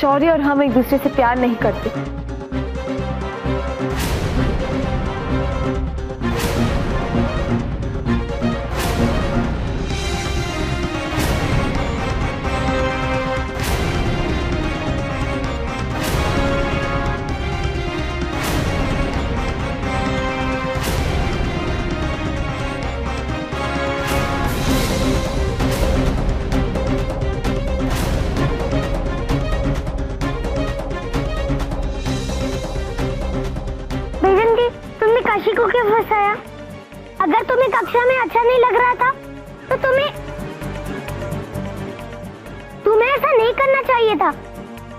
शौर्य और हम एक दूसरे से प्यार नहीं करते। काशी को क्यों फंसाया? अगर तुम्हें कक्षा में अच्छा नहीं लग रहा था तो तुम्हें ऐसा नहीं करना चाहिए था।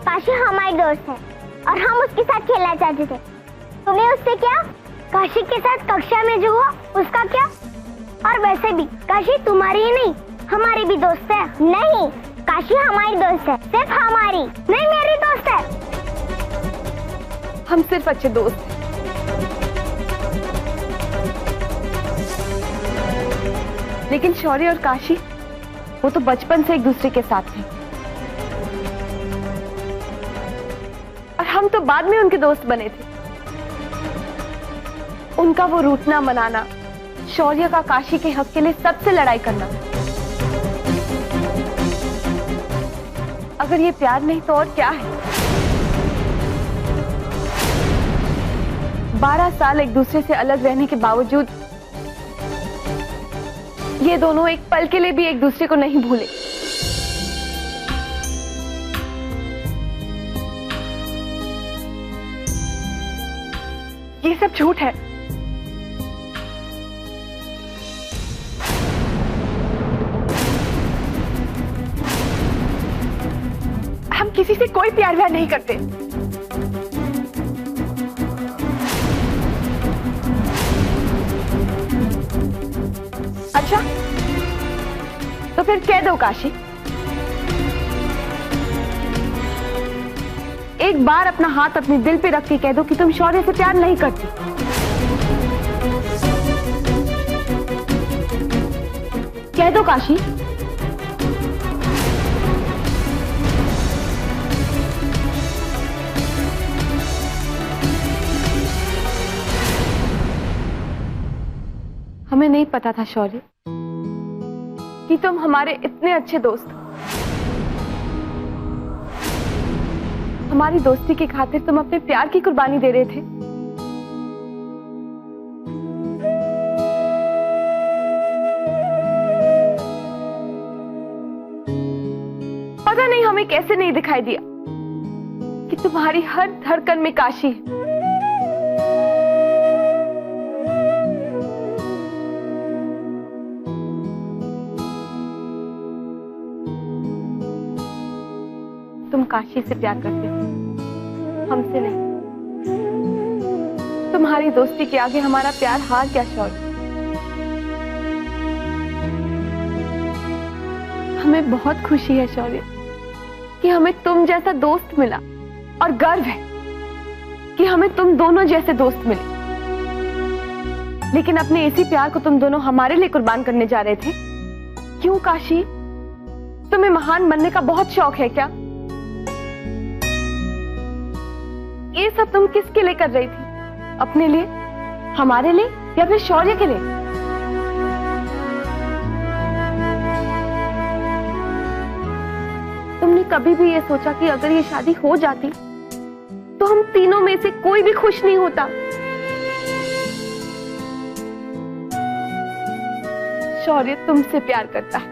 काशी हमारी दोस्त है और हम उसके साथ खेलना चाहते थे। तुम्हें उससे क्या? काशी के साथ कक्षा में जो हुआ उसका क्या? और वैसे भी काशी तुम्हारी ही नहीं हमारी भी दोस्त है। नहीं, काशी हमारी दोस्त है, सिर्फ हमारी नहीं, मेरी दोस्त है। हम सिर्फ अच्छे दोस्त हैं। लेकिन शौर्य और काशी वो तो बचपन से एक दूसरे के साथ थे और हम तो बाद में उनके दोस्त बने थे। उनका वो रूठना मनाना, शौर्य का काशी के हक के लिए सबसे लड़ाई करना, अगर ये प्यार नहीं तो और क्या है? 12 साल एक दूसरे से अलग रहने के बावजूद ये दोनों एक पल के लिए भी एक दूसरे को नहीं भूले। ये सब झूठ है। हम किसी से कोई प्यार व्यार नहीं करते। अच्छा, तो फिर कह दो काशी, एक बार अपना हाथ अपने दिल पे रख के कह दो कि तुम शौर्य से प्यार नहीं करती। कह दो काशी। हमें नहीं पता था शौर्य कि तुम हमारे इतने अच्छे दोस्त हो। हमारी दोस्ती की खातिर तुम अपने प्यार की कुर्बानी दे रहे थे। पता नहीं हमें कैसे नहीं दिखाई दिया कि तुम्हारी हर धड़कन में काशी है। तुम काशी से प्यार करते हो, हमसे नहीं। तुम्हारी दोस्ती के आगे हमारा प्यार हार क्या शौर्य? हमें बहुत खुशी है शौर्य कि हमें तुम जैसा दोस्त मिला और गर्व है कि हमें तुम दोनों जैसे दोस्त मिले। लेकिन अपने इसी प्यार को तुम दोनों हमारे लिए कुर्बान करने जा रहे थे। क्यों काशी? तुम्हें महान बनने का बहुत शौक है क्या? ये सब तुम किसके लिए कर रही थी? अपने लिए, हमारे लिए, या फिर शौर्य के लिए? तुमने कभी भी ये सोचा कि अगर ये शादी हो जाती तो हम तीनों में से कोई भी खुश नहीं होता? शौर्य तुमसे प्यार करता है,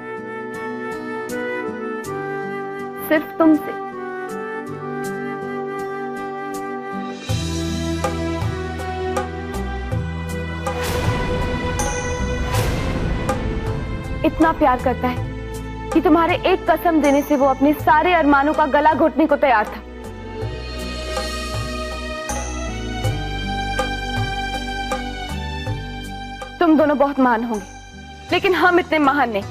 सिर्फ तुमसे। इतना प्यार करता है कि तुम्हारे एक कसम देने से वो अपने सारे अरमानों का गला घोटने को तैयार था। तुम दोनों बहुत महान होंगे, लेकिन हम इतने महान नहीं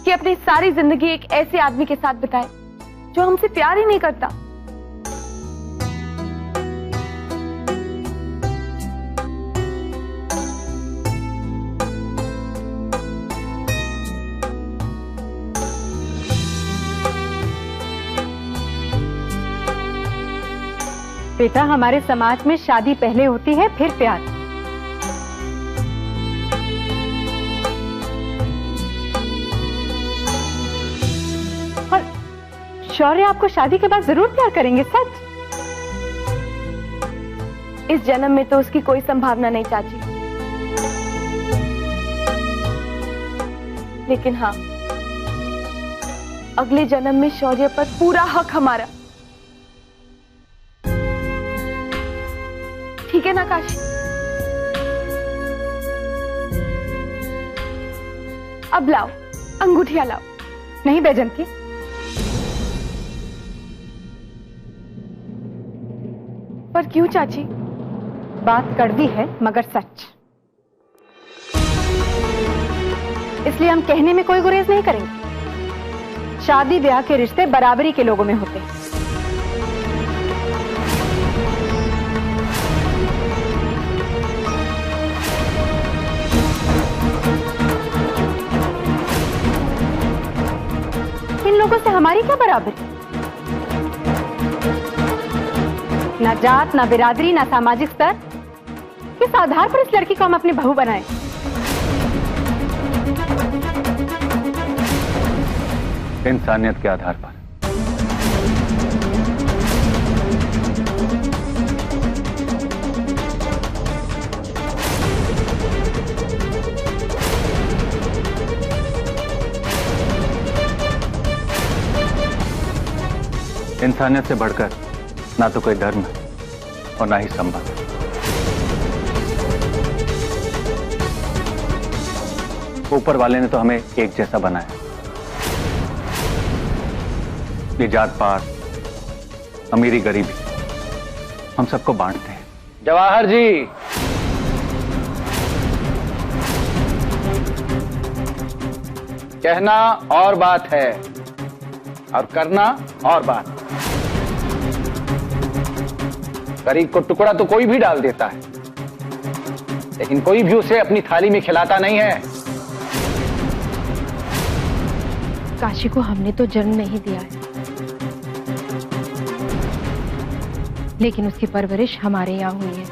कि अपनी सारी जिंदगी एक ऐसे आदमी के साथ बिताए जो हमसे प्यार ही नहीं करता। बेटा, हमारे समाज में शादी पहले होती है फिर प्यार। और शौर्य आपको शादी के बाद जरूर प्यार करेंगे, सच? इस जन्म में तो उसकी कोई संभावना नहीं चाची, लेकिन हाँ, अगले जन्म में शौर्य पर पूरा हक हमारा। ठीक है ना काशी? अब लाओ, अंगूठिया लाओ। नहीं बैजंती, पर क्यों चाची? बात कड़वी है मगर सच, इसलिए हम कहने में कोई गुरेज नहीं करेंगे। शादी ब्याह के रिश्ते बराबरी के लोगों में होते हैं। इन लोगों से हमारी क्या बराबरी? ना जात, ना बिरादरी, ना सामाजिक स्तर। किस आधार पर इस लड़की को हम अपनी बहू बनाएं? इंसानियत के आधार पर। इंसानियत से बढ़कर ना तो कोई धर्म और ना ही संबंध। ऊपर वाले ने तो हमें एक जैसा बनाया। ये जात पात, अमीरी गरीबी हम सबको बांटते हैं। जवाहर जी, कहना और बात है और करना और बात। गरीब को टुकड़ा तो कोई भी डाल देता है, लेकिन कोई भी उसे अपनी थाली में खिलाता नहीं है। काशी को हमने तो जन्म नहीं दिया है, लेकिन उसकी परवरिश हमारे यहाँ हुई है।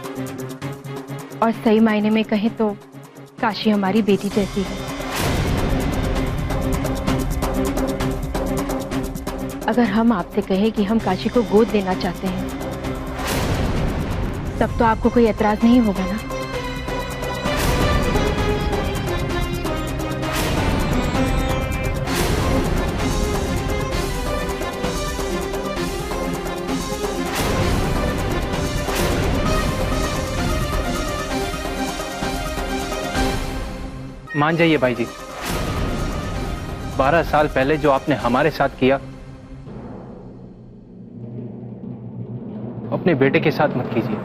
और सही मायने में कहें तो काशी हमारी बेटी जैसी है। अगर हम आपसे कहें कि हम काशी को गोद देना चाहते हैं, तब तो आपको कोई एतराज नहीं होगा ना? मान जाइए भाई जी, 12 साल पहले जो आपने हमारे साथ किया, अपने बेटे के साथ मत कीजिए।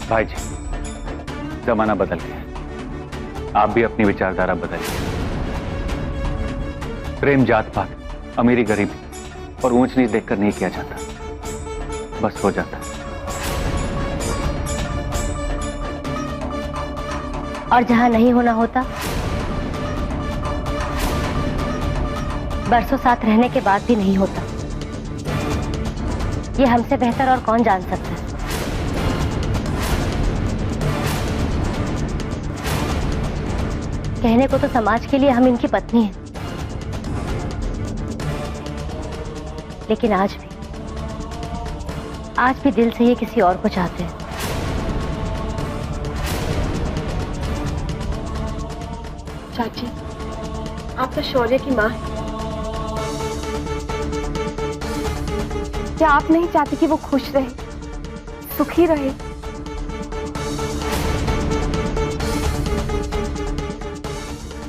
भाई जी, जमाना बदल गया, आप भी अपनी विचारधारा बदलिए। प्रेम जात पात, अमीरी गरीबी और ऊंच नीच देखकर नहीं किया जाता, बस हो जाता है। और जहां नहीं होना होता, बरसों साथ रहने के बाद भी नहीं होता। ये हमसे बेहतर और कौन जान सकता है? कहने को तो समाज के लिए हम इनकी पत्नी हैं, लेकिन आज भी दिल से ये किसी और को चाहते हैं। चाची, आप तो शौर्य की माँ हैं। क्या आप नहीं चाहती कि वो खुश रहे, सुखी रहे?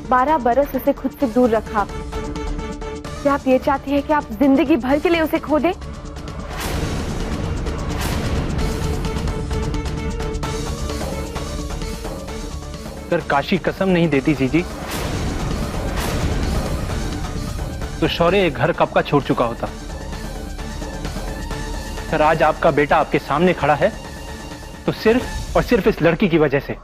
बारह बरस उसे खुद से दूर रखा आपने। क्या आप ये चाहती हैं कि आप जिंदगी भर के लिए उसे खो दें? अगर काशी कसम नहीं देती जीजी, तो शौर्य ये घर कब का छोड़ चुका होता। सर, आज आपका बेटा आपके सामने खड़ा है तो सिर्फ और सिर्फ इस लड़की की वजह से।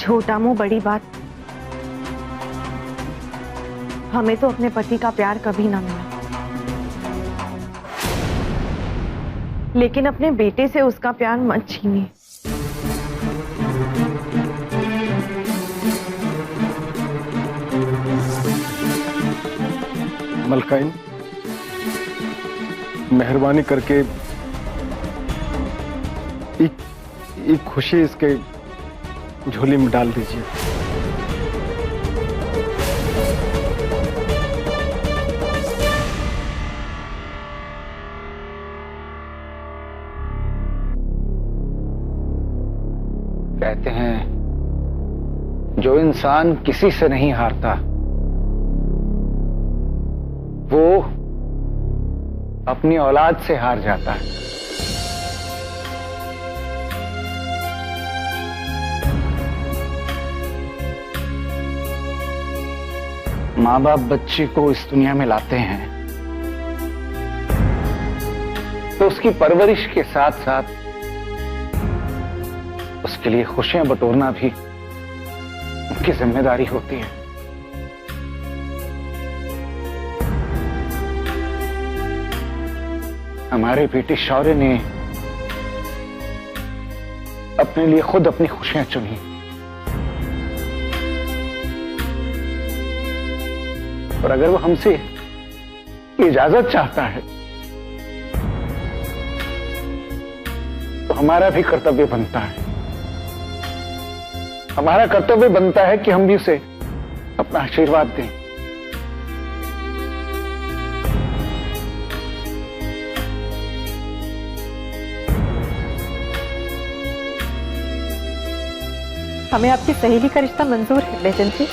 छोटा मुंह बड़ी बात। हमें तो अपने पति का प्यार कभी ना मिला, लेकिन अपने बेटे से उसका प्यार मत छीनिए। मलकाइन, मेहरबानी करके एक खुशी इसके झोली में डाल दीजिए। कहते हैं जो इंसान किसी से नहीं हारता वो अपनी औलाद से हार जाता है। माँ बाप बच्चे को इस दुनिया में लाते हैं तो उसकी परवरिश के साथ साथ उसके लिए खुशियां बटोरना भी उनकी जिम्मेदारी होती है। हमारे बेटे शौर्य ने अपने लिए खुद अपनी खुशियां चुनी और अगर वो हमसे इजाजत चाहता है तो हमारा भी कर्तव्य बनता है। हमारा कर्तव्य बनता है कि हम भी उसे अपना आशीर्वाद दें। हमें आपकी सहेली का रिश्ता मंजूर है बैजंती।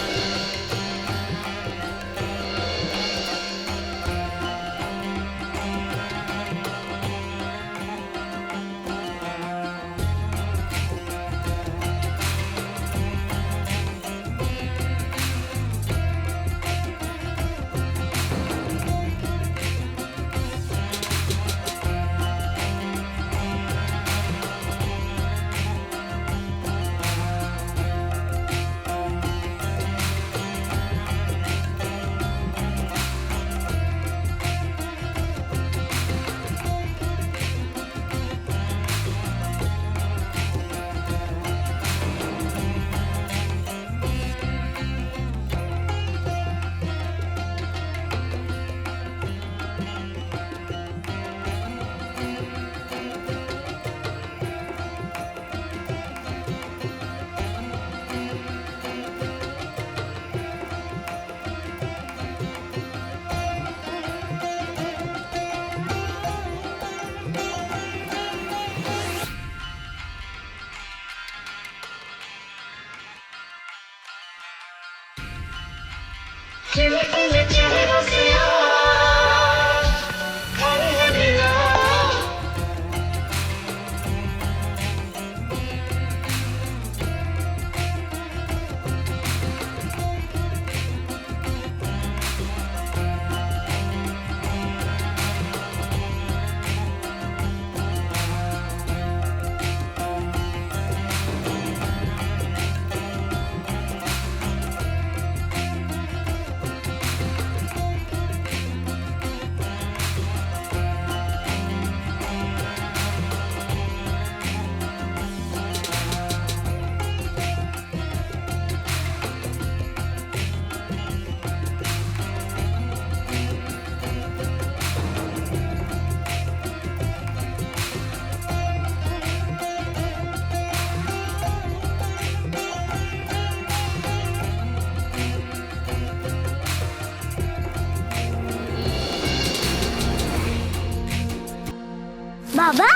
बाबा,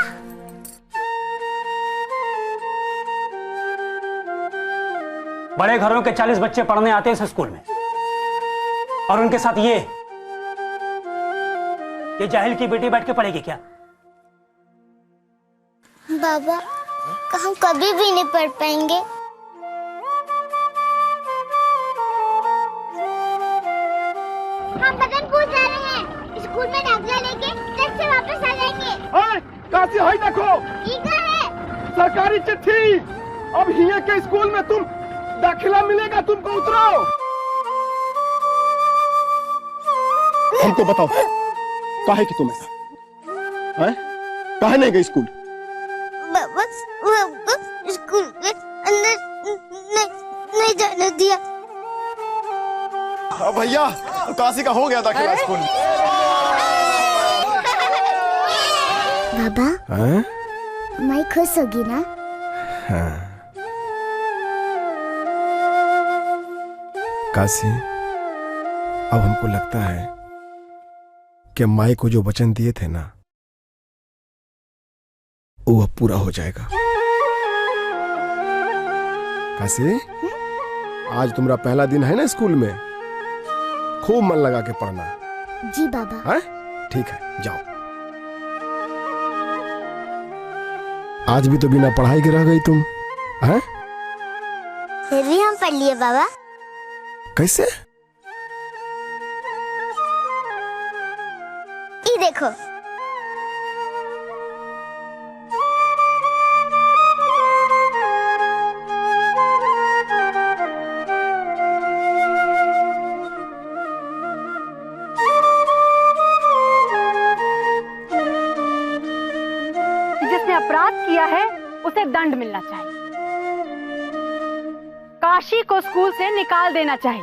बड़े घरों के 40 बच्चे पढ़ने आते हैं इस स्कूल में और उनके साथ ये जाहिल की बेटी बैठ के पढ़ेगी क्या? बाबा, हम कभी भी नहीं पढ़ पाएंगे। हम बदनपुर जा रहे हैं। स्कूल में दाखिला लेके ट्रक से वापस आ जाएंगे। काशी देखो, ठीक है। सरकारी चिट्ठी। अब हिये के स्कूल में तुम दाखिला मिलेगा तुमको, उतरो। हमको बताओ काहे कि तुम ऐसा है? काहे नहीं गई स्कूल? बाबा वो हमको स्कूल के अंदर नहीं जाने दिया। भैया काशी का हो गया दाखिला स्कूल। बाबा मैं खुश होगी ना? काशी, अब हमको लगता है कि माई को जो वचन दिए थे ना वो अब पूरा हो जाएगा। काशी, आज तुम्हारा पहला दिन है ना स्कूल में, खूब मन लगा के पढ़ना। जी बाबा। है? ठीक है, जाओ। आज भी तो बिना पढ़ाई के रह गई तुम, हैं? फिर भी हम पढ़ लिए बाबा। कैसे? ये देखो। जिसने अपराध किया है उसे दंड मिलना चाहिए। काशी को स्कूल से निकाल देना चाहिए।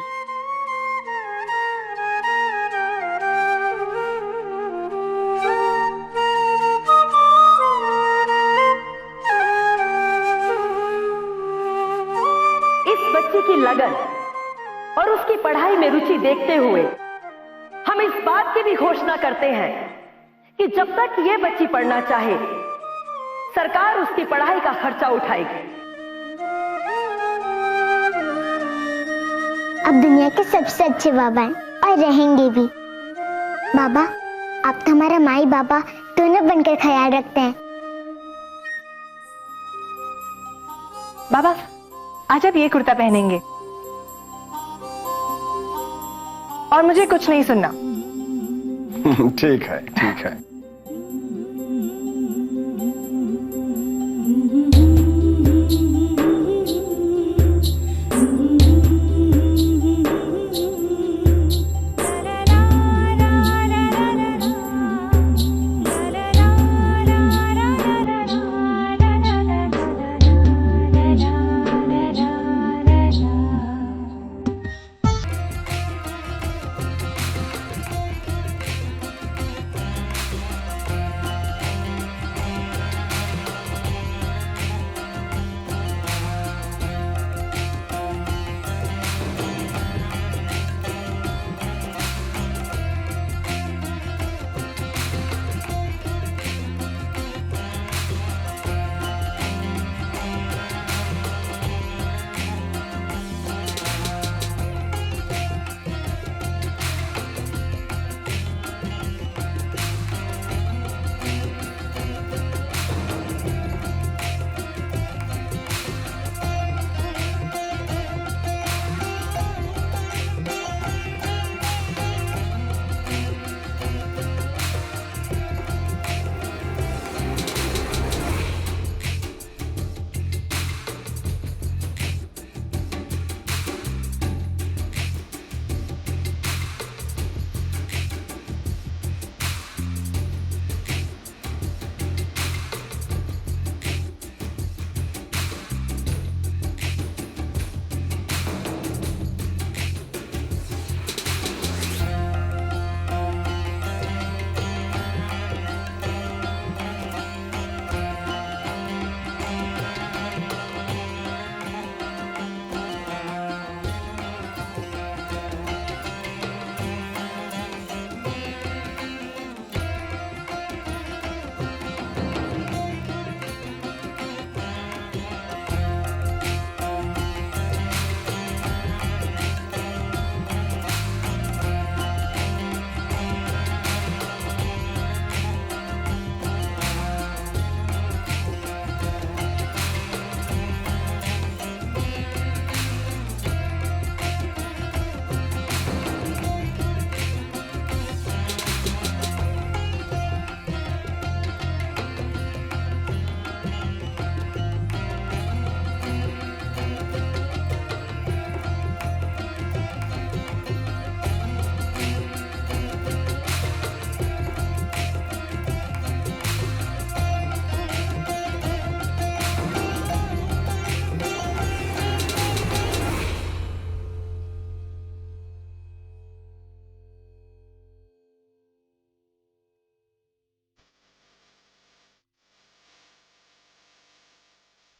इस बच्चे की लगन और उसकी पढ़ाई में रुचि देखते हुए हम इस बात की भी घोषणा करते हैं कि जब तक ये बच्ची पढ़ना चाहे सरकार उसकी पढ़ाई का खर्चा उठाएगी। अब दुनिया के सबसे अच्छे बाबा हैं और रहेंगे भी। बाबा आप तो हमारा माई बाबा दोनों बनकर ख्याल रखते हैं। बाबा आज आप ये कुर्ता पहनेंगे और मुझे कुछ नहीं सुनना। ठीक है, ठीक है।